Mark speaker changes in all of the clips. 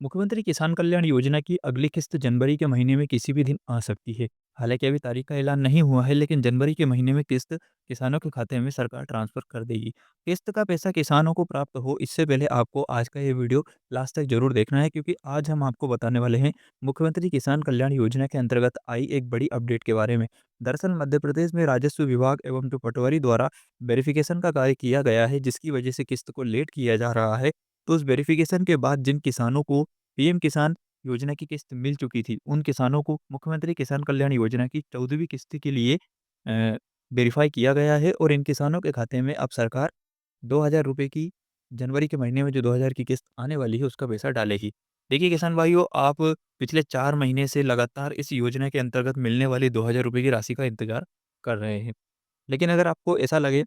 Speaker 1: मुख्यमंत्री किसान कल्याण योजना की अगली किस्त जनवरी के महीने में किसी भी दिन आ सकती है। हालांकि अभी तारीख का ऐलान नहीं हुआ है, लेकिन जनवरी के महीने में किस्त किसानों के खाते में सरकार ट्रांसफर कर देगी। किस्त का पैसा किसानों को प्राप्त हो, इससे पहले आपको आज का ये वीडियो लास्ट तक जरूर देखना है, क्योंकि आज हम आपको बताने वाले हैं मुख्यमंत्री किसान कल्याण योजना के अंतर्गत आई एक बड़ी अपडेट के बारे में। दरअसल मध्य प्रदेश में राजस्व विभाग एवं जो पटवारी द्वारा वेरिफिकेशन का कार्य किया गया है, जिसकी वजह से किस्त को लेट किया जा रहा है। तो उस वेरिफिकेशन के बाद जिन किसानों को पीएम किसान योजना की किस्त मिल चुकी थी, उन किसानों को मुख्यमंत्री किसान कल्याण योजना की 14वीं किस्त के लिए वेरीफ़ाई किया गया है और इन किसानों के खाते में अब सरकार ₹2000 की जनवरी के महीने में जो 2000 की किस्त आने वाली है, उसका पैसा डालेगी। देखिए किसान भाइयों, आप पिछले 4 महीने से लगातार इस योजना के अंतर्गत मिलने वाली ₹2000 की राशि का इंतज़ार कर रहे हैं। लेकिन अगर आपको ऐसा लगे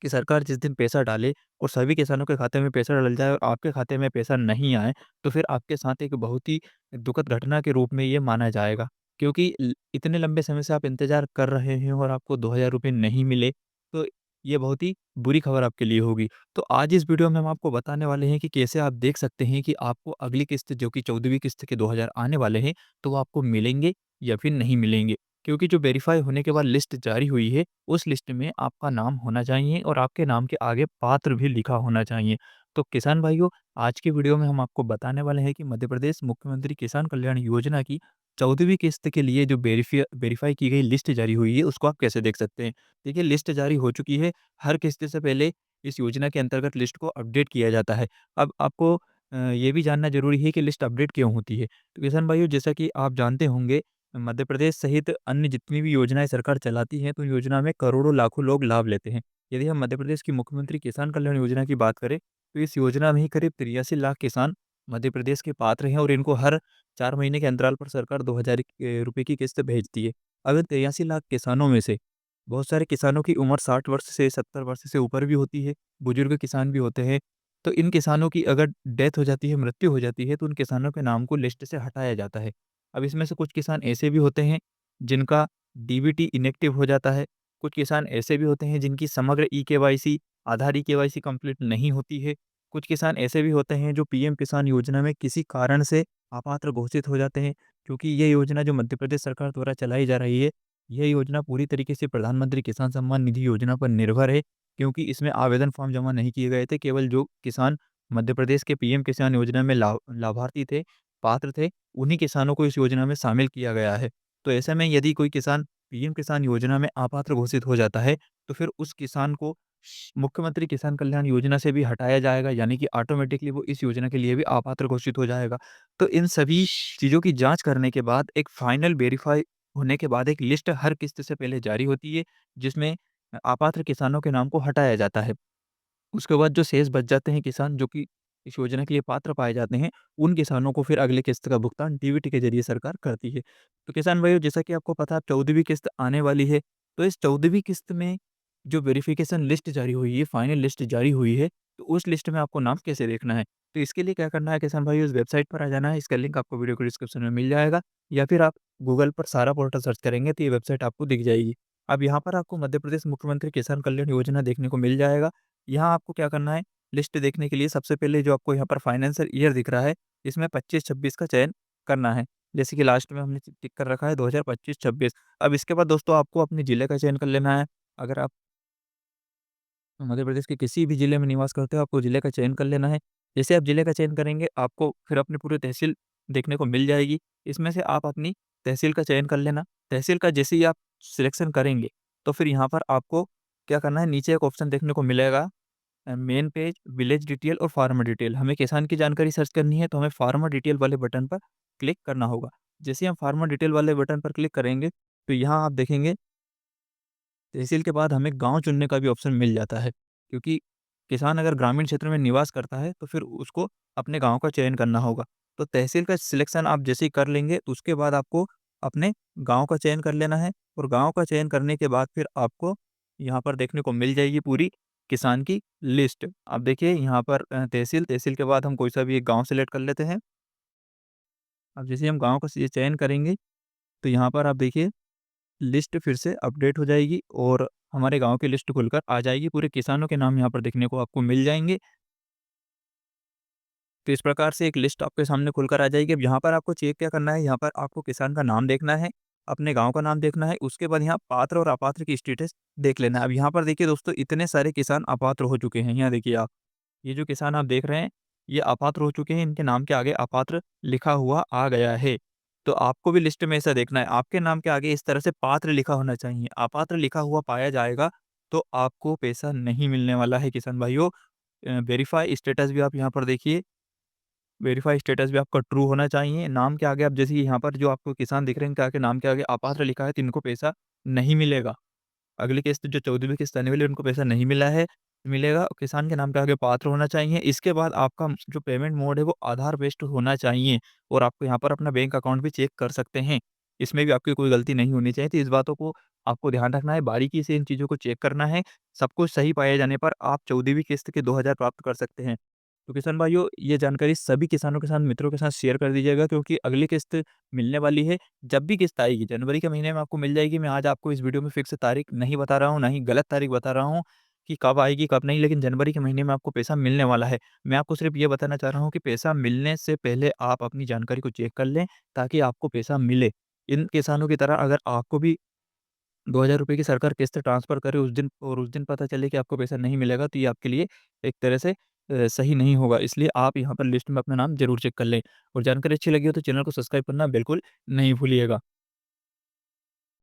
Speaker 1: कि सरकार जिस दिन पैसा डाले और सभी किसानों के खाते में पैसा डल जाए और आपके खाते में पैसा नहीं आए, तो फिर आपके साथ एक बहुत ही दुखद घटना के रूप में ये माना जाएगा। क्योंकि इतने लंबे समय से आप इंतज़ार कर रहे हैं और आपको ₹2000 नहीं मिले, तो ये बहुत ही बुरी खबर आपके लिए होगी। तो आज इस वीडियो में हम आपको बताने वाले हैं कि कैसे आप देख सकते हैं कि आपको अगली किस्त, जो कि 14वीं किस्त के 2000 आने वाले हैं, तो वो आपको मिलेंगे या फिर नहीं मिलेंगे। क्योंकि जो वेरीफ़ाई होने के बाद लिस्ट जारी हुई है, उस लिस्ट में आपका नाम होना चाहिए और आपके नाम के आगे पात्र भी लिखा होना चाहिए। तो किसान भाइयों, आज की वीडियो में हम आपको बताने वाले हैं कि मध्य प्रदेश मुख्यमंत्री किसान कल्याण योजना की 14वीं किस्त के लिए जो वेरीफ़ाई की गई लिस्ट जारी हुई है, उसको आप कैसे देख सकते हैं। देखिए, लिस्ट जारी हो चुकी है। हर किस्त से पहले इस योजना के अंतर्गत लिस्ट को अपडेट किया जाता है। अब आपको ये भी जानना ज़रूरी है कि लिस्ट अपडेट क्यों होती है। तो किसान भाइयों, जैसा कि आप जानते होंगे, मध्य प्रदेश सहित अन्य जितनी भी योजनाएँ सरकार चलाती है, तो योजना में करोड़ों लाखों लोग लाभ लेते हैं। यदि हम मध्य प्रदेश की मुख्यमंत्री किसान कल्याण योजना की बात करें, तो इस योजना में ही करीब 83 लाख किसान मध्य प्रदेश के पात्र हैं और इनको हर 4 महीने के अंतराल पर सरकार 2000 रुपए की किस्त भेजती है। अब इन 83 लाख किसानों में से बहुत सारे किसानों की उम्र 60 वर्ष से 70 वर्ष से ऊपर भी होती है, बुजुर्ग किसान भी होते हैं। तो इन किसानों की अगर डेथ हो जाती है, मृत्यु हो जाती है, तो उन किसानों के नाम को लिस्ट से हटाया जाता है। अब इसमें से कुछ किसान ऐसे भी होते हैं जिनका डीबीटी इनएक्टिव हो जाता है। कुछ किसान ऐसे भी होते हैं जिनकी समग्र ई-केवाईसी, आधार ई-केवाईसी कंप्लीट नहीं होती है। कुछ किसान ऐसे भी होते हैं जो पीएम किसान योजना में किसी कारण से अपात्र घोषित हो जाते हैं, क्योंकि ये योजना जो मध्य प्रदेश सरकार द्वारा चलाई जा रही है, यह योजना पूरी तरीके से प्रधानमंत्री किसान सम्मान निधि योजना पर निर्भर है, क्योंकि इसमें आवेदन फॉर्म जमा नहीं किए गए थे। केवल जो किसान मध्य प्रदेश के पीएम किसान योजना में लाभार्थी थे, पात्र थे, उन्हीं किसानों को इस योजना में शामिल किया गया है। तो ऐसे में यदि कोई किसान पीएम किसान योजना में अपात्र घोषित हो जाता है, तो फिर उस किसान को मुख्यमंत्री किसान कल्याण योजना से भी हटाया जाएगा, यानी कि ऑटोमेटिकली वो इस योजना के लिए भी अपात्र घोषित हो जाएगा। तो इन सभी चीज़ों की जाँच करने के बाद एक फाइनल वेरीफ़ाई होने के बाद एक लिस्ट हर किस्त से पहले जारी होती है, जिसमें अपात्र किसानों के नाम को हटाया जाता है। उसके बाद जो शेष बच जाते हैं किसान, जो कि इस योजना के लिए पात्र पाए जाते हैं, उन किसानों को फिर अगली किस्त का भुगतान डीबीटी के ज़रिए सरकार करती है। तो किसान भाइयों, जैसा कि आपको पता है, अब 14वीं किस्त आने वाली है, तो इस 14वीं किस्त में जो वेरिफ़िकेशन लिस्ट जारी हुई है, फाइनल लिस्ट जारी हुई है, तो उस लिस्ट में आपको नाम कैसे देखना है? तो इसके लिए क्या करना है किसान भाइयों, इस वेबसाइट पर आ जाना है, इसका लिंक आपको वीडियो के डिस्क्रिप्शन में मिल जाएगा, या फिर आप गूगल पर सारा पोर्टल सर्च करेंगे तो ये वेबसाइट आपको दिख जाएगी। अब यहाँ पर आपको मध्य प्रदेश मुख्यमंत्री किसान कल्याण योजना देखने को मिल जाएगा। यहाँ आपको क्या करना है, लिस्ट देखने के लिए सबसे पहले जो आपको यहाँ पर फाइनेंशियल ईयर दिख रहा है, इसमें 25-26 का चयन करना है। जैसे कि लास्ट में हमने टिक कर रखा है 2025-26। अब इसके बाद दोस्तों आपको अपने ज़िले का चयन कर लेना है। अगर आप मध्य प्रदेश के किसी भी ज़िले में निवास करते हो, आपको ज़िले का चयन कर लेना है। जैसे आप ज़िले का चयन करेंगे, आपको फिर अपनी पूरी तहसील देखने को मिल जाएगी। इसमें से आप अपनी तहसील का चयन कर लेना। तहसील का जैसे ही आप सिलेक्शन करेंगे, तो फिर यहाँ पर आपको क्या करना है, नीचे एक ऑप्शन देखने को मिलेगा, मेन पेज, विलेज डिटेल और फार्मर डिटेल। हमें किसान की जानकारी सर्च करनी है, तो हमें फार्मर डिटेल वाले बटन पर क्लिक करना होगा। जैसे ही हम फार्मर डिटेल वाले बटन पर क्लिक करेंगे, तो यहाँ आप देखेंगे तहसील के बाद हमें गाँव चुनने का भी ऑप्शन मिल जाता है, क्योंकि किसान अगर ग्रामीण क्षेत्र में निवास करता है, तो फिर उसको अपने गाँव का चयन करना होगा। तो तहसील का सिलेक्शन आप जैसे ही कर लेंगे, तो उसके बाद आपको अपने गाँव का चयन कर लेना है और गाँव का चयन करने के बाद फिर आपको यहाँ पर देखने को मिल जाएगी पूरी किसान की लिस्ट। अब देखिए यहाँ पर तहसील के बाद हम कोई सा भी एक गाँव सेलेक्ट कर लेते हैं। अब जैसे ही हम गाँव का चयन करेंगे, तो यहाँ पर आप देखिए लिस्ट फिर से अपडेट हो जाएगी और हमारे गाँव की लिस्ट खुलकर आ जाएगी। पूरे किसानों के नाम यहाँ पर देखने को आपको मिल जाएँगे। तो इस प्रकार से एक लिस्ट आपके सामने खुलकर आ जाएगी। अब यहाँ पर आपको चेक क्या करना है, यहाँ पर आपको किसान का नाम देखना है, अपने गाँव का नाम देखना है, उसके बाद यहाँ पात्र और अपात्र की स्टेटस देख लेना है। अब यहाँ पर देखिए दोस्तों, इतने सारे किसान अपात्र हो चुके हैं। यहाँ देखिए आप, ये जो किसान आप देख रहे हैं, ये अपात्र हो चुके हैं, इनके नाम के आगे अपात्र लिखा हुआ आ गया है। तो आपको भी लिस्ट में ऐसा देखना है, आपके नाम के आगे इस तरह से पात्र लिखा होना चाहिए। अपात्र लिखा हुआ पाया जाएगा, तो आपको पैसा नहीं मिलने वाला है किसान भाइयों। वेरीफाई स्टेटस भी आप यहाँ पर देखिए, वेरीफाई स्टेटस भी आपका ट्रू होना चाहिए। नाम के आगे आप जैसे यहाँ पर जो आपको किसान दिख रहे हैं, इनके आगे नाम के आगे अपात्र लिखा है, तो इनको पैसा नहीं मिलेगा। अगली किस्त जो 14वीं किस्त आने वाली है, उनको पैसा नहीं मिला है, मिलेगा। किसान के नाम के आगे पात्र होना चाहिए। इसके बाद आपका जो पेमेंट मोड है वो आधार बेस्ड होना चाहिए, और आपको यहाँ पर अपना बैंक अकाउंट भी चेक कर सकते हैं। इसमें भी आपकी कोई गलती नहीं होनी चाहिए, तो इस बातों को आपको ध्यान रखना है, बारीकी से इन चीज़ों को चेक करना है। सब कुछ सही पाए जाने पर आप 14वीं किस्त के 2000 प्राप्त कर सकते हैं। तो किसान भाइयों, ये जानकारी सभी किसानों के साथ, मित्रों के साथ शेयर कर दीजिएगा, क्योंकि अगली किस्त मिलने वाली है। जब भी किस्त आएगी जनवरी के महीने में आपको मिल जाएगी। मैं आज आपको इस वीडियो में फिक्स तारीख नहीं बता रहा हूँ, ना ही गलत तारीख बता रहा हूँ कि कब आएगी कब नहीं, लेकिन जनवरी के महीने में आपको पैसा मिलने वाला है। मैं आपको सिर्फ ये बताना चाह रहा हूँ कि पैसा मिलने से पहले आप अपनी जानकारी को चेक कर लें, ताकि आपको पैसा मिले। इन किसानों की तरह अगर आपको भी ₹2000 की सरकार किस्त ट्रांसफ़र करे उस दिन, और उस दिन पता चले कि आपको पैसा नहीं मिलेगा, तो ये आपके लिए एक तरह से सही नहीं होगा। इसलिए आप यहाँ पर लिस्ट में अपना नाम ज़रूर चेक कर लें, और जानकारी अच्छी लगी हो तो चैनल को सब्सक्राइब करना बिल्कुल नहीं भूलिएगा।